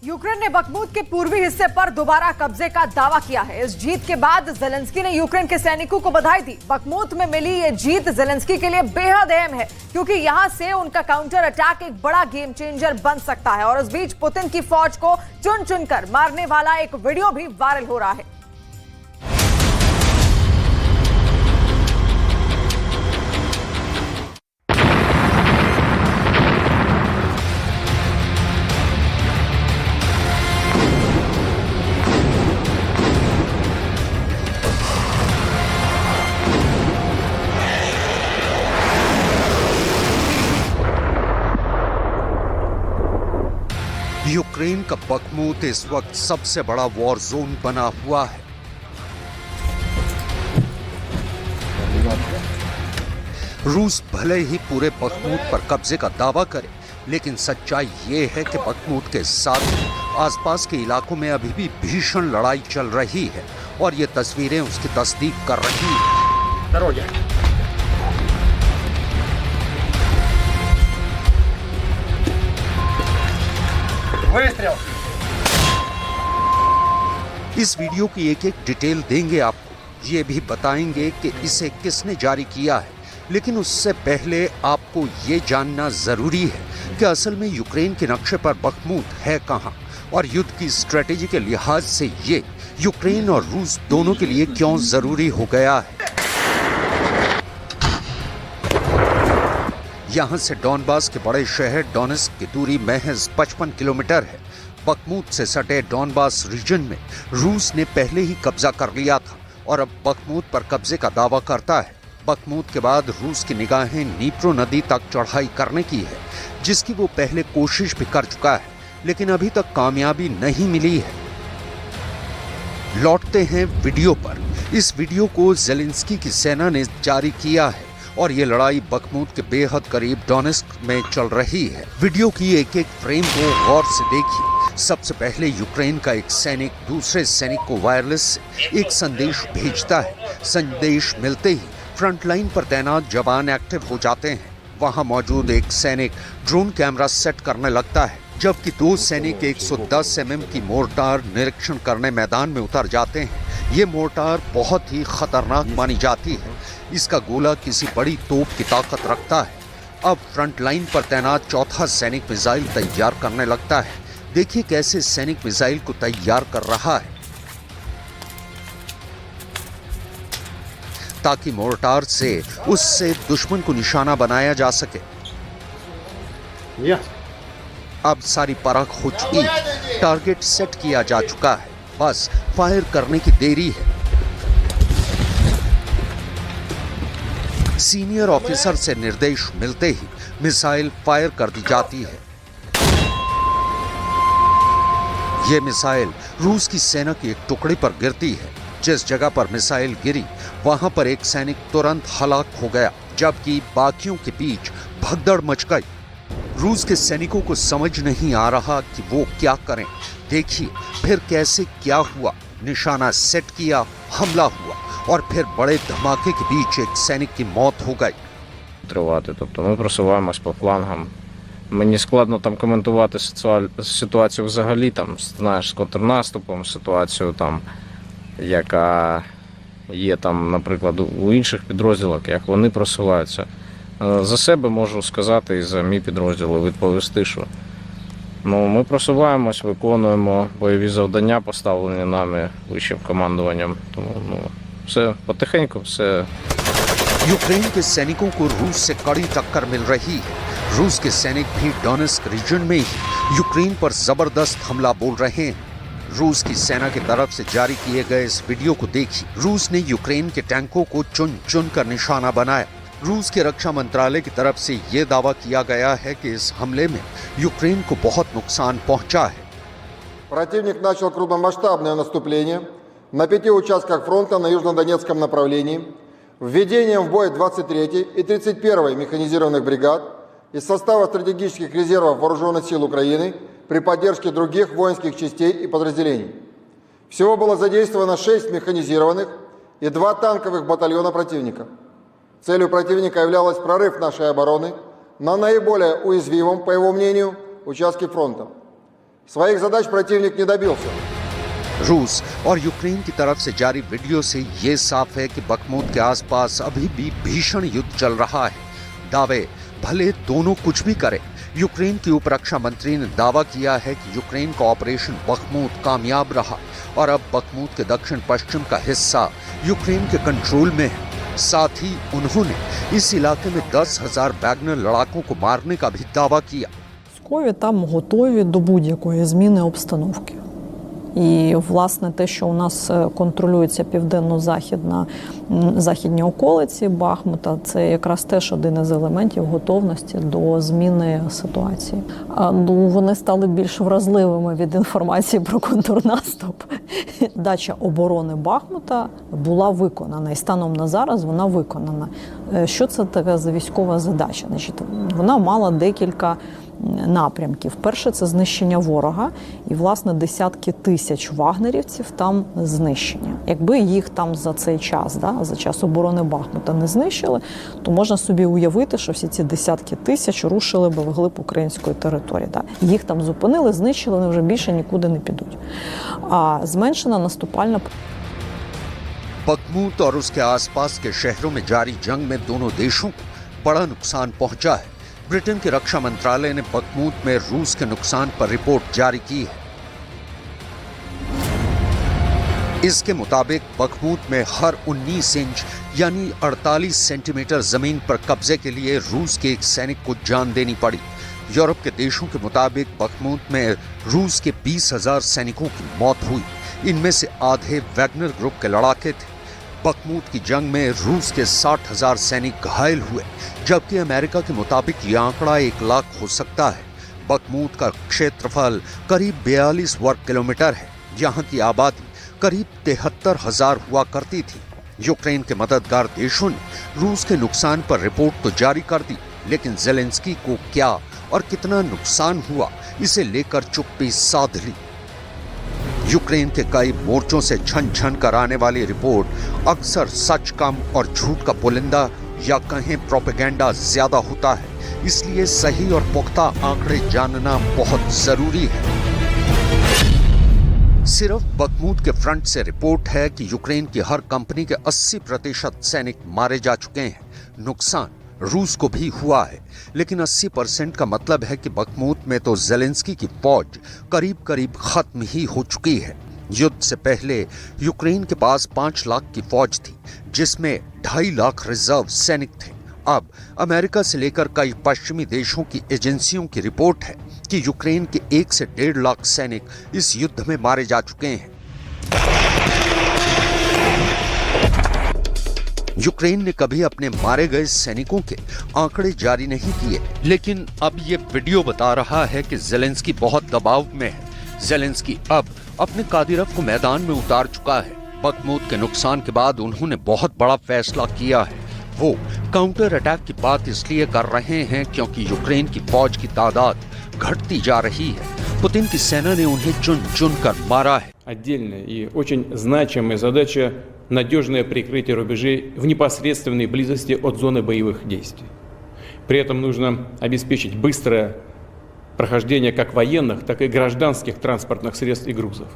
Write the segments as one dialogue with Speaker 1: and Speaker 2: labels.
Speaker 1: Ukraine ने Bakhmut के पूर्वी हिस्से पर दोबारा कब्जे का दावा किया है। इस जीत के बाद जेलेंस्की ने यूक्रेन के सैनिकों को बधाई दी। बखमुत में मिली ये जीत जेलेंस्की के लिए बेहद अहम है, क्योंकि यहां से उनका काउंटर अटैक एक बड़ा गेम चेंजर बन सकता है। और इस बीच पुतिन की फौज को चुन चुनकर मारने वाला एक वीडियो भी वायरल हो रहा है।
Speaker 2: यूक्रेन का बखमुत इस वक्त सबसे बड़ा वॉर जोन बना हुआ है। रूस भले ही पूरे बखमुत पर कब्जे का दावा करे, लेकिन सच्चाई ये है कि बखमुत के साथ आसपास के इलाकों में अभी भी भीषण लड़ाई चल रही है और ये तस्वीरें उसकी तस्दीक कर रही हैं। इस वीडियो की एक एक डिटेल देंगे आपको, ये भी बताएंगे कि इसे किसने जारी किया है। लेकिन उससे पहले आपको ये जानना जरूरी है कि असल में यूक्रेन के नक्शे पर बखमुत है कहां और युद्ध की स्ट्रेटेजी के लिहाज से ये यूक्रेन और रूस दोनों के लिए क्यों जरूरी हो गया है। यहां से डॉनबास के बड़े शहर डोनेत्स्क की दूरी महज 55 किलोमीटर है। बखमुत से सटे डॉनबास रीजन में रूस ने पहले ही कब्जा कर लिया था और अब बखमुत पर कब्जे का दावा करता है। बखमुत के बाद रूस की निगाहें नीप्रो नदी तक चढ़ाई करने की है, जिसकी वो पहले कोशिश भी कर चुका है, लेकिन अभी तक कामयाबी नहीं मिली है। लौटते हैं वीडियो पर। इस वीडियो को जेलेंस्की की सेना ने जारी किया है और ये लड़ाई बखमुत के बेहद करीब डोनेत्स्क में चल रही है। वीडियो की एक एक फ्रेम को गौर से देखिए। सबसे पहले यूक्रेन का एक सैनिक दूसरे सैनिक को वायरलेस से एक संदेश भेजता है। संदेश मिलते ही फ्रंटलाइन पर तैनात जवान एक्टिव हो जाते हैं। वहां मौजूद एक सैनिक ड्रोन कैमरा सेट करने लगता है, जबकि दो सैनिक 110 mm की मोर्टार निरीक्षण करने मैदान में उतर जाते हैं। ये मोर्टार बहुत ही खतरनाक मानी जाती है। इसका गोला किसी बड़ी तोप की ताकत रखता है। अब फ्रंट लाइन पर तैनात चौथा सैनिक मिसाइल तैयार करने लगता है। देखिए कैसे सैनिक मिसाइल को तैयार कर रहा है, ताकि मोर्टार से उससे दुश्मन को निशाना बनाया जा सके। अब सारी परख हो चुकी है, टारगेट सेट किया जा चुका है, बस फायर करने की देरी है। सीनियर ऑफिसर से निर्देश मिलते ही मिसाइल फायर कर दी जाती है। यह मिसाइल रूस की सेना की एक टुकड़ी पर गिरती है। जिस जगह पर मिसाइल गिरी वहां पर एक सैनिक तुरंत हलाक हो गया, जबकि बाकियों के बीच भगदड़ मच गई। रूस के सैनिकों को समझ नहीं आ रहा कि वो क्या करें। देखिए फिर कैसे क्या हुआ। निशाना सेट किया, हमला हुआ और फिर बड़े धमाके के बीच एक सैनिक की मौत हो गई।
Speaker 3: Тобто ми просуваємось по флангам. Мені складно там коментувати ситуацію взагалі, там, знаєш, з контрнаступом, ситуацію там, яка є там, наприклад, у інших підрозділах, як вони просуваються. За себе можу сказати і за мій підрозділ відповісти, що ми просуваємось, виконуємо бойові завдання, поставлені нами вищим командуванням. Тому все потихеньку, все.
Speaker 2: यूक्रेन के सैनिकों को रूस से कड़ी टक्कर मिल रही है। रूस के सैनिक भी डोनेत्स्क रीजन में ही यूक्रेन पर जबरदस्त हमला बोल रहे हैं। रूस की सेना की तरफ से जारी किए गए इस वीडियो को देखिए। रूस ने यूक्रेन के टैंकों को चुन चुन कर निशाना बनाया। रूस के रक्षा मंत्रालय की तरफ से ये दावा किया गया है कि इस हमले में यूक्रेन को बहुत नुकसान पहुंचा है।
Speaker 4: Противник начал крупномасштабное наступление на 5 участках фронта на южнодонецком направлении, введением в бой 23-й и 31-й механизированных бригад из состава стратегических резервов Вооруженных сил Украины при поддержке других воинских частей и подразделений. Всего было задействовано 6 механизированных и 2 танковых батальона противника. Целью противника являлась прорыв нашей обороны на наиболее уязвимом, по его мнению, участке фронта. Своих задач противник не добился.
Speaker 2: रूस और यूक्रेन की तरफ से जारी वीडियो से ये साफ है कि बखमुत के आसपास अभी भी भीषण युद्ध चल रहा है। दावे भले दोनों कुछ भी करें, यूक्रेन की उपरक्षा मंत्री ने दावा किया है कि यूक्रेन का ऑपरेशन बखमुत कामयाब रहा और अब बखमुत के दक्षिण पश्चिम का हिस्सा यूक्रेन के कंट्रोल में है। साथ ही उन्होंने इस इलाके में 10,000 वैगनर लड़ाकों को मारने का भी दावा किया।
Speaker 5: Військові там готові до будь-якої зміни обстановки. І, власне, те, що у нас контролюється південно-західні околиці Бахмута, це якраз теж один із елементів готовності до зміни ситуації. Вони стали більш вразливими від інформації про контрнаступ. Дача оборони Бахмута була виконана, і станом на зараз вона виконана. Що це така за військова задача? Значить, вона мала декілька напрямків. Перше – це знищення ворога, і, власне, десятки тисяч вагнерівців там знищення. Якби їх там за цей час, за час оборони Бахмута не знищили, то можна собі уявити, що всі ці десятки тисяч рушили би вглиб української території. Їх там зупинили, знищили, вони вже більше нікуди не підуть. А зменшена наступальна...
Speaker 2: बखमुत और उसके आसपास के शहरों में जारी जंग में दोनों देशों को बड़ा नुकसान पहुंचा है। ब्रिटेन के रक्षा मंत्रालय ने बखमुत में रूस के नुकसान पर रिपोर्ट जारी की है। इसके मुताबिक बखमुत में हर 19 इंच यानी 48 सेंटीमीटर जमीन पर कब्जे के लिए रूस के एक सैनिक को जान देनी पड़ी। यूरोप के देशों के मुताबिक बखमुत में रूस के 20,000 सैनिकों की मौत हुई। इनमें से आधे वैगनर ग्रुप के लड़ाके थे। बखमुत की जंग में रूस के 60,000 सैनिक घायल हुए, जबकि अमेरिका के मुताबिक यह आंकड़ा 1 लाख हो सकता है। बखमुत का क्षेत्रफल करीब 42 वर्ग किलोमीटर है। यहाँ की आबादी करीब 73,000 हुआ करती थी। यूक्रेन के मददगार देशों ने रूस के नुकसान पर रिपोर्ट तो जारी कर दी, लेकिन जेलेंस्की को क्या और कितना नुकसान हुआ इसे लेकर चुप्पी साध ली। यूक्रेन के कई मोर्चों से छन छन कर आने वाली रिपोर्ट अक्सर सच कम और झूठ का पुलिंदा या कहें प्रोपेगेंडा ज्यादा होता है, इसलिए सही और पुख्ता आंकड़े जानना बहुत जरूरी है। सिर्फ बखमुत के फ्रंट से रिपोर्ट है कि यूक्रेन की हर कंपनी के 80% सैनिक मारे जा चुके हैं। नुकसान रूस को भी हुआ है, लेकिन 80% का मतलब है कि बखमुत में तो जेलेंस्की की फौज करीब करीब खत्म ही हो चुकी है। युद्ध से पहले यूक्रेन के पास 5 लाख की फौज थी, जिसमें 2.5 लाख रिजर्व सैनिक थे। अब अमेरिका से लेकर कई पश्चिमी देशों की एजेंसियों की रिपोर्ट है कि यूक्रेन के 1 से 1.5 लाख सैनिक इस युद्ध में मारे जा चुके हैं। यूक्रेन ने कभी अपने मारे गए सैनिकों के आंकड़े जारी नहीं किए, लेकिन अब ये वीडियो बता रहा है कि जेलेंस्की बहुत दबाव में है। जेलेंस्की अब अपने कादिरव को मैदान में उतार चुका है। बखमुत के नुकसान के बाद उन्होंने बहुत बड़ा फैसला किया है। वो काउंटर अटैक की बात इसलिए कर रहे हैं क्योंकि यूक्रेन की फौज की तादाद घटती जा रही है। पुतिन की सेना ने उन्हें चुन चुन कर मारा है।
Speaker 6: Отдельная и очень значимая задача – надежное прикрытие рубежей в непосредственной близости от зоны боевых действий. При этом нужно обеспечить быстрое прохождение как военных, так и гражданских транспортных средств и грузов,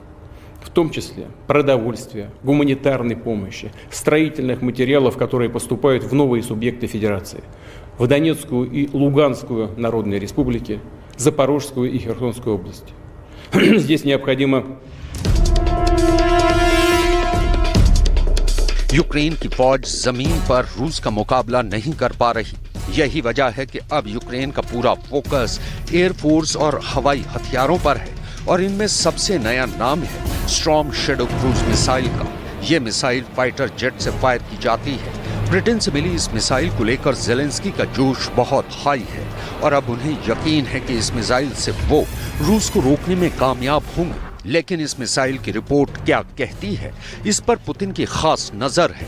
Speaker 6: в том числе продовольствия, гуманитарной помощи, строительных материалов, которые поступают в новые субъекты Федерации, в Донецкую и Луганскую народные республики, Запорожскую и Херсонскую области. Здесь необходимо
Speaker 2: यूक्रेन की फौज जमीन पर रूस का मुकाबला नहीं कर पा रही। यही वजह है कि अब यूक्रेन का पूरा फोकस एयरफोर्स और हवाई हथियारों पर है, और इनमें सबसे नया नाम है स्टॉर्म शैडो क्रूज मिसाइल का। ये मिसाइल फाइटर जेट से फायर की जाती है। ब्रिटेन से मिली इस मिसाइल को लेकर जेलेंस्की का जोश बहुत हाई है, और अब उन्हें यकीन है कि इस मिसाइल से वो रूस को रोकने में कामयाब होंगे। लेकिन इस मिसाइल की रिपोर्ट क्या कहती है, इस पर पुतिन की खास नजर है।